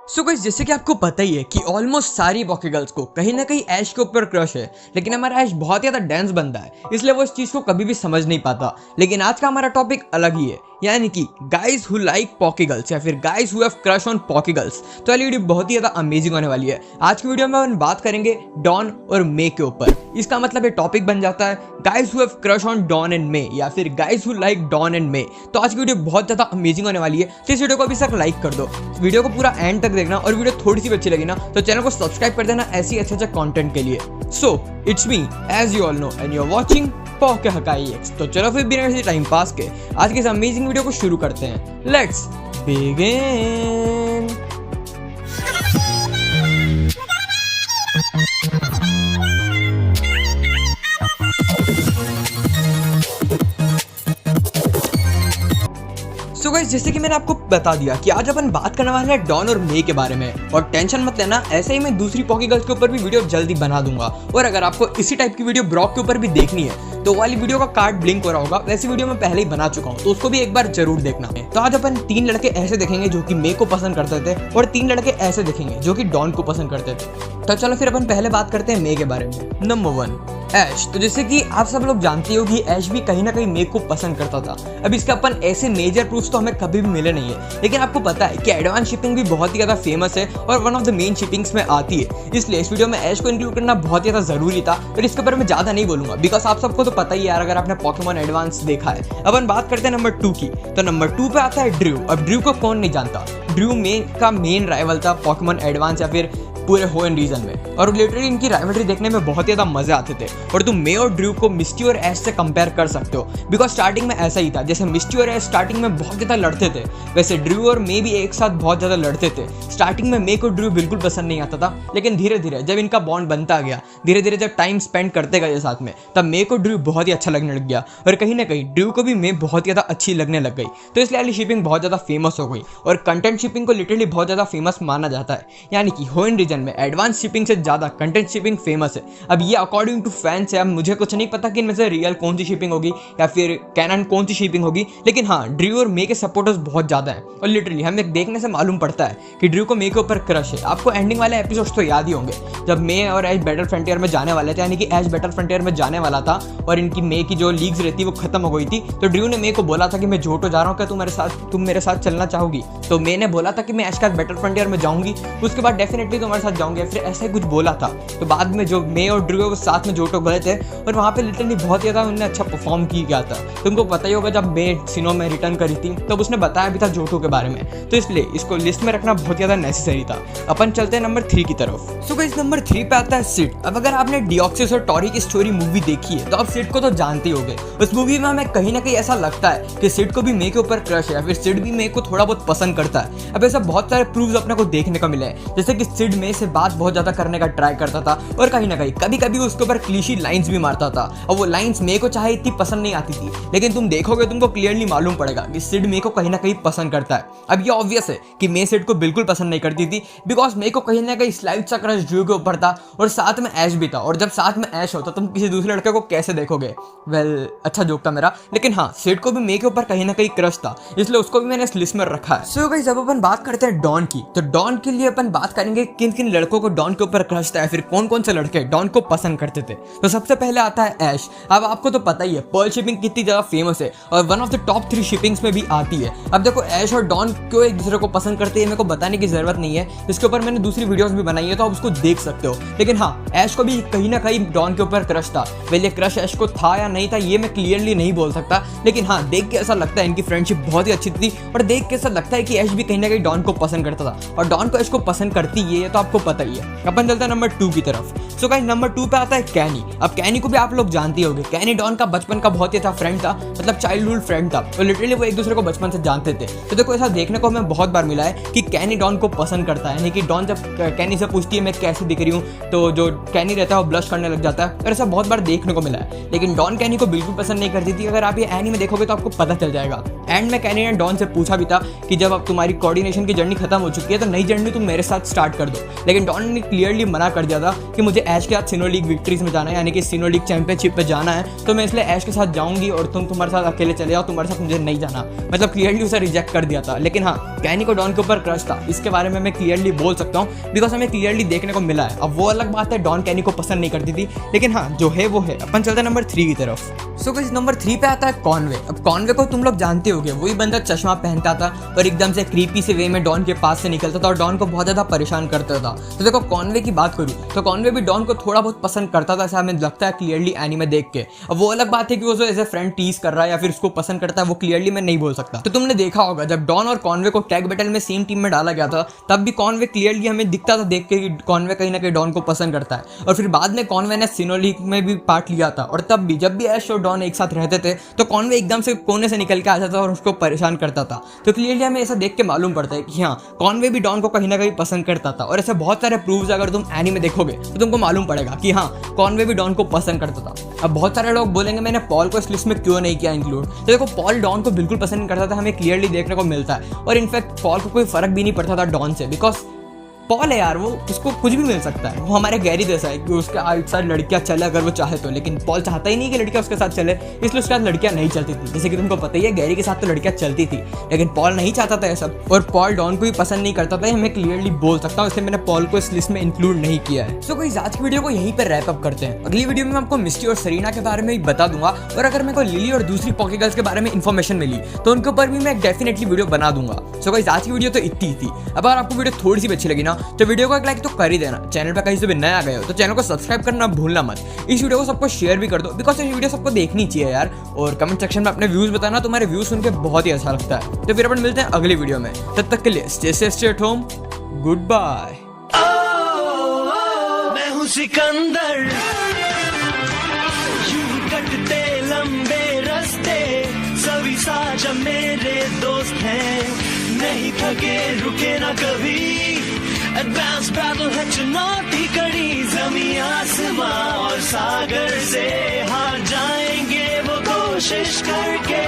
So guys, जैसे कि आपको पता ही है कि ऑलमोस्ट सारी पॉकी गर्ल्स को कहीं ना कहीं ऐश के ऊपर क्रश है। लेकिन हमारा ऐश बहुत ज़्यादा डांस बंदा है, इसलिए वो इस चीज़ को कभी भी समझ नहीं पाता। लेकिन आज का हमारा टॉपिक अलग ही है, यानी कि guys who like pokey girls या फिर guys who have crush on pokey girls. तो ये वीडियो बहुत ही ज़्यादा अमेजिंग होने वाली है। आज की वीडियो में हम बात करेंगे डॉन और मे के ऊपर। इसका मतलब ये टॉपिक बन जाता है guys who have crush on Dawn and May या फिर guys who like Dawn and May. तो आज की वीडियो बहुत ज़्यादा अमेजिंग होने वाली है, तो इस वीडियो को अभी तक लाइक कर दो, वीडियो को पूरा एंड तक देखना, और वीडियो थोड़ी सी भी अच्छी लगी ना तो चैनल को सब्सक्राइब कर देना ऐसी अच्छे कंटेंट के लिए। So it's me as you all know and you are watching pokey Hakai X. तो चलो फिर बिना किसी टाइम पास के आज की इस अमेजिंग वीडियो को शुरू करते हैं। Let's begin. सो गाइस, जैसे कि मैंने आपको बता दिया कि आज अपन बात करने वाले हैं डॉन और मे के बारे में। और टेंशन मत लेना, ऐसे ही मैं दूसरी पॉकी गर्ल्स के ऊपर भी वीडियो जल्दी बना दूंगा। और अगर आपको इसी टाइप की वीडियो ब्रॉक के ऊपर भी देखनी है तो वाली वीडियो का कार्ड ब्लिंक हो रहा होगा, वैसी वीडियो मैं पहले ही बना चुका हूँ, तो उसको भी एक बार जरूर देखना है। तो आज अपन 3 लड़के ऐसे देखेंगे जो कि मे को पसंद करते थे, और 3 लड़के ऐसे देखेंगे जो कि डॉन को पसंद करते थे। तो चलो फिर अपन पहले बात करते हैं मे के बारे में। नंबर 1 ऐश। तो जैसे कि आप सब लोग जानते हो कि ऐश भी कहीं ना कहीं मे को पसंद करता था। अब इसके अपन ऐसे मेजर प्रूफ्स तो हमें कभी भी मिले नहीं है, लेकिन आपको पता है कि एडवांस शिपिंग भी बहुत ही ज़्यादा फेमस है और one of the main shippings में आती है। इसलिए इस वीडियो में ऐश को इंक्लूड करना बहुत ज़्यादा जरूरी था, और इसके ऊपर मैं ज़्यादा नहीं बोलूंगा बिकॉज आप सबको तो पता ही है यार, अगर आपने पोकेमॉन एडवांस देखा है। अपन बात करते हैं नंबर 2 की। तो नंबर 2 पे आता है ड्रू। अब ड्रू को कौन नहीं जानता, ड्रू मे का मेन राइवल था पोकेमॉन एडवांस या फिर पूरे होएन रीजन में, और लिटरली इनकी राइवलरी देखने में बहुत ज़्यादा मजे आते थे। और तुम मे और ड्रू को मिस्टी और ऐश से कंपेयर कर सकते हो, बिकॉज स्टार्टिंग में ऐसा ही था। जैसे मिस्टी और ऐश स्टार्टिंग में बहुत ज़्यादा लड़ते थे, वैसे ड्रू और मे भी एक साथ बहुत ज़्यादा लड़ते थे। स्टार्टिंग में मे को ड्रू बिल्कुल पसंद नहीं आता था, लेकिन धीरे धीरे जब इनका बॉन्ड बनता गया, धीरे धीरे जब टाइम स्पेंड करते गए साथ में, तब मे को ड्रू बहुत ही अच्छा लगने लग गया, और कहीं ना कहीं ड्रू को भी मे बहुत ज़्यादा अच्छी लगने लग गई। तो इसलिए वाली शिपिंग बहुत ज़्यादा फेमस हो गई, और कंटेंट शिपिंग को लिटरली बहुत ज़्यादा फेमस माना जाता है। यानी कि होएन रीजन में एडवांस शिपिंग से ज्यादा कंटेंट शिपिंग फेमस है। अब ये अकॉर्डिंग टू फैंस है, अब मुझे कुछ नहीं पता कि इनमें से रियल कौन सी शिपिंग होगी या फिर कैनन कौन सी शिपिंग होगी, लेकिन हाँ, ड्रू और मे के सपोर्टर्स बहुत ज्यादा हैं, और लिटरली हमें देखने से मालूम पड़ता है कि ड्रू को मे के ऊपर क्रश है। आपको एंडिंग वाले एपिसोड्स तो याद ही होंगे, जब मे और ऐश बैटल फ्रंटियर में जाने वाले थे, यानी कि ऐश बैटल फ्रंटियर में जाने वाला था और इनकी मे की जो लीग्स रहती वो खत्म हो गई थी। तो ड्रू ने मे को बोला था कि मैं जोटो जा रहा हूँ, क्या तुम मेरे साथ चलना चाहोगी? तो मे ने बोला था कि मैं ऐश का बैटल फ्रंटियर में जाऊंगी, उसके बाद डेफिनेटली तुम्हारे साथ जाऊंगी, फिर ऐसा ही कुछ बोला था। तो बाद में जो मे और ड्रू वो साथ में जोटो गए थे, और वहाँ पे लिटरली बहुत ज़्यादा उन्होंने अच्छा परफॉर्म किया था। तुमको पता ही होगा जब मे सिनो में रिटर्न करी थी तब तो उसने बताया भी था जोटो के बारे में, तो इसलिए इसको लिस्ट में रखना बहुत ज़्यादा नेसेसरी था। अपन चलते हैं नंबर 3 की तरफ। सो गाइस, नंबर 3 पे आता है सिड। अब अगर आपने डिऑक्सिस और टॉरी की स्टोरी मूवी देखी है तो आप सिड को तो जानते ही होंगे। उस मूवी में हमें कहीं ना कहीं ऐसा लगता है कि सिड को भी मे के ऊपर क्रश है, या फिर सिड भी मे को थोड़ा बहुत पसंद करता है। अब ऐसा बहुत सारे प्रूफ्स अपने को देखने को मिले हैं, जैसे कि सिड मे से बात बहुत ज़्यादा करने का ट्राई करता था, और कहीं ना कहीं कभी कभी उसके ऊपर क्लीशी लाइंस भी मारता था, और वो लाइंस मे को चाहे इतनी पसंद नहीं आती थी, लेकिन तुम देखोगे तुमको क्लियरली मालूम पड़ेगा कि सिड मे को कहीं ना कहीं पसंद करता है। अब ये ऑब्वियस है कि मे सिड को बिल्कुल पसंद नहीं करती थी, बिकॉज मे को कहीं ना कहीं स्लाइट सा क्रश ड्रू के ऊपर था, और साथ में ऐश भी था, और जब साथ में ऐश होता तुम किसी दूसरे लड़के को कैसे देखोगे? वेल, अच्छा जोक था मेरा, लेकिन हाँ, सिड को भी मे के ऊपर कहीं ना कहीं क्रश था, इसलिए उसको भी मैंने इस लिस्ट में रखा है। सो गाइस, जब अपन बात करते हैं डॉन की, तो डॉन के लिए अपन बात करेंगे किन किन लड़कों को डॉन के ऊपर क्रश था, या फिर कौन कौन से लड़के डॉन को पसंद करते थे। तो सबसे पहले आता है ऐश। अब आपको तो पता ही है पर्ल शिपिंग कितनी ज़्यादा फेमस है, और one of the top 3 shippings में भी आती है। अब देखो, ऐश और डॉन क्यों एक दूसरे को पसंद करते हैं मेरे को बताने की जरूरत नहीं है, इसके ऊपर मैंने दूसरी वीडियोस भी बनाई है, तो आप उसको देख सकते हो। लेकिन हाँ, ऐश को भी कहीं ना कहीं डॉन के ऊपर क्रश था। वेल, ये क्रश ऐश को था या नहीं था ये मैं क्लियरली नहीं बोल सकता, लेकिन हाँ, देख के ऐसा लगता है इनकी फ्रेंडशिप बहुत ही अच्छी थी, और देख के ऐसा लगता है कि ऐश भी कहीं ना कहीं डॉन को पसंद करता था, और डॉन को ऐश को पसंद करती है, ये तो आपको पता ही है। अपन चलते हैं नंबर 2 की तरफ। सो गाइस, नंबर 2 पे आता है कैनी। अब कैनी को भी आप लोग जानते होंगे, कैनी डॉन का बचपन का बहुत ही अच्छा फ्रेंड था, मतलब चाइल्डहुड फ्रेंड था, और लिटरली वो एक दूसरे को बचपन से जानते थे। तो देखो, ऐसा देखने को हमें बहुत बार मिला है कि कैनी डॉन को पसंद करता है, यानी कि डॉन जब कैनी से पूछती है मैं कैसी दिख रही हूँ, तो जो कैनी रहता है वो ब्लश करने लग जाता है, और ऐसा बहुत बार देखने को मिला है। लेकिन डॉन कैनी को बिल्कुल पसंद नहीं करती थी। अगर आप ये एनी में देखोगे तो आपको पता चल जाएगा। एंड में कैनी ने डॉन से पूछा भी था कि जब अब तुम्हारी कोऑर्डिनेशन की जर्नी खत्म हो चुकी है तो नई जर्नी तुम मेरे साथ स्टार्ट कर दो, लेकिन डॉन ने क्लियरली मना कर दिया था कि मुझे ऐश के साथ सिनो लीग विक्ट्रीज में जाना है, यानी कि सिनो लीग चैंपियनशिप पे जाना है, तो मैं इसलिए ऐश के साथ जाऊंगी और तुम्हारे साथ अकेले चले जाओ, तुम्हारे साथ मुझे नहीं जाना। मतलब क्लियरली उसे रिजेक्ट कर दिया था। लेकिन हाँ, कैनी को डॉन के ऊपर क्रश था, इसके इसके बारे में मैं क्लियरली बोल सकता हूँ, बिकॉज हमें क्लियरली देखने को मिला है। अब वो अलग बात है डॉन कैनी को पसंद नहीं करती थी, लेकिन हाँ जो है वो है। अपन चलते हैं नंबर 3 की तरफ। सो गाइस नंबर 3 पे आता है कॉनवे। अब कॉनवे को तुम लोग जानते होगे, वही बंदा चश्मा पहनता था और एकदम से क्रीपी से वे में डॉन के पास से निकलता था और डॉन को बहुत ज्यादा परेशान करता था। तो देखो कॉनवे की बात करूँ तो कॉनवे भी डॉन को थोड़ा बहुत पसंद करता था, ऐसा हमें लगता है क्लियरली एनीमे देख के। अब वो अलग बात है कि वो जो एज ए फ्रेंड टीज कर रहा है या फिर उसको पसंद करता है, वो क्लियरली मैं नहीं बोल सकता। तो तुमने देखा होगा जब डॉन और कॉनवे को टैग बैटल में सेम टीम में डाला गया था, तब भी कॉनवे क्लियरली हमें दिखता था देख के कि कॉनवे कहीं ना कहीं डॉन को पसंद करता है। और फिर बाद में कॉनवे ने सिनोलीग में भी पार्ट लिया था, और तब भी जब भी ऐश और डॉन एक साथ रहते थे तो कॉनवे एकदम से कोने से निकल के आ जाता था और उसको परेशान करता था। तो क्लियरली हमें ऐसा देख के मालूम पड़ता है कि हाँ कॉनवे भी डॉन को कहीं ना कहीं पसंद करता था। और ऐसे बहुत सारे प्रूफ्स अगर तुम एनीमे देखोगे तो तुमको मालूम पड़ेगा कि हाँ कॉनवे भी डॉन को पसंद करता था। अब बहुत सारे लोग बोलेंगे मैंने पॉल को इस लिस्ट में क्यों नहीं किया इंक्लूड, तो देखो पॉल डॉन को बिल्कुल पसंद नहीं करता था, हमें क्लियरली देखने को मिलता है। और इनफैक्ट पॉल को कोई फर्क भी नहीं पड़ता था डॉन से, बिकॉज पॉल है यार, वो उसको कुछ भी मिल सकता है। वो हमारे गैरी जैसा है कि उसके साथ लड़कियां चले अगर वो चाहे तो, लेकिन पॉल चाहता ही नहीं कि लड़कियां उसके साथ चले, इसलिए उसके साथ लड़कियां नहीं चलती थी। जैसे कि तुमको पता ही है गैरी के साथ तो लड़कियां चलती थी, लेकिन पॉल नहीं चाहता था ये सब। और पॉल डॉन को भी पसंद नहीं करता था, हमें क्लियरली बोल सकता हूँ, इसलिए मैंने पॉल को इस लिस्ट में इंक्लूड नहीं किया है। सो गाइस आज की वीडियो को यहीं पर रैप अप करते हैं। अगली वीडियो में मैं आपको मिस्टी और सरीना के बारे में भी बता दूंगा, और अगर मेरे को लिली और दूसरी पॉकी गर्ल्स के बारे में इन्फॉर्मेशन मिली तो उनके ऊपर भी मैं डेफिनेटली वीडियो बना दूंगा। सो गाइस आज की वीडियो तो इतनी ही थी। अब अगर आपको वीडियो थोड़ी सी अच्छी लगी ना तो वीडियो को एक लाइक तो कर ही देना। चैनल पर कहीं से भी नया आ गए हो तो चैनल को सब्सक्राइब करना भूलना मत। इस वीडियो को सबको शेयर भी कर दो, बिकॉज ये वीडियो सबको देखनी चाहिए यार। और कमेंट सेक्शन में अपने व्यूज बताना, तुम्हारे व्यूज सुन के बहुत ही अच्छा लगता है। तो फिर अपन मिलते हैं अगली वीडियो में, तब तक के लिए stay safe stay at home, good bye. मैं हूँ सिकंदर, यूं कटते लंबे रास्ते, सभी साझा मेरे दोस्त हैं, नहीं थके रुके ना कभी। एडवांस बैटल है चुनौती कड़ी, जमीन आसमां और सागर से हार जाएंगे वो कोशिश करके।